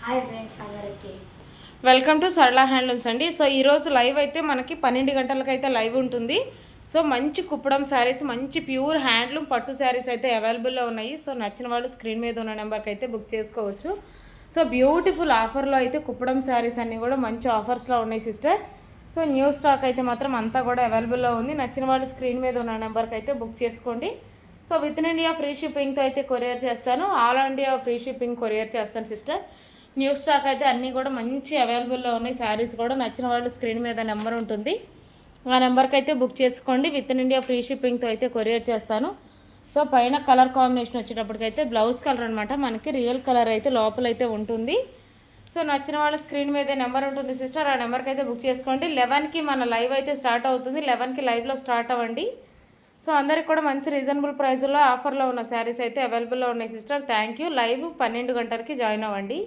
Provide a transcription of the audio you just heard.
Hi friends అందరికీ welcome to సరళ handlooms అండి. సో ఈరోజు లైవ్ అయితే మనకి 12 గంటలకైతే లైవ్ ఉంటుంది. సో మంచి కుప్పడం శారీస్, మంచి ప్యూర్ హ్యాండ్లూమ్ పట్టు శారీస్ అయితే అవైలబుల్లో ఉన్నాయి. సో నచ్చిన వాళ్ళు స్క్రీన్ మీద ఉన్న నెంబర్కి అయితే బుక్ చేసుకోవచ్చు. సో బ్యూటిఫుల్ ఆఫర్లో అయితే కుప్పడం శారీస్ అన్నీ కూడా మంచి ఆఫర్స్లో ఉన్నాయి సిస్టర్. సో న్యూ స్టాక్ అయితే మాత్రం అంతా కూడా అవైలబుల్లో ఉంది. నచ్చిన వాళ్ళు స్క్రీన్ మీద ఉన్న నెంబర్కి అయితే బుక్ చేసుకోండి. So within India free షిప్పింగ్తో అయితే కొరియర్ చేస్తాను. All India free shipping courier చేస్తాను సిస్టర్. న్యూ స్టాక్ అయితే అన్నీ కూడా మంచి అవైలబుల్లో ఉన్నాయి. శారీస్ కూడా నచ్చిన వాళ్ళు స్క్రీన్ మీద నెంబర్ ఉంటుంది, ఆ నెంబర్కి అయితే బుక్ చేసుకోండి. విత్ ఇన్ ఇండియా ఫ్రీ షిప్పింగ్తో అయితే కొరియర్ చేస్తాను. సో పైన కలర్ కాంబినేషన్ వచ్చేటప్పటికైతే బ్లౌజ్ కలర్ అనమాట, మనకి రియల్ కలర్ అయితే లోపలైతే ఉంటుంది. సో నచ్చిన వాళ్ళ స్క్రీన్ మీద నెంబర్ ఉంటుంది సిస్టర్, ఆ నెంబర్కి అయితే బుక్ చేసుకోండి. 11కి మన లైవ్ అయితే స్టార్ట్ అవుతుంది. 11కి లైవ్లో స్టార్ట్ అవ్వండి. సో అందరికి కూడా మంచి రీజనబుల్ ప్రైస్లో ఆఫర్లో ఉన్న శారీస్ అయితే అవైలబుల్లో ఉన్నాయి సిస్టర్. Thank you. లైవ్ 12 గంటలకి జాయిన్ అవ్వండి.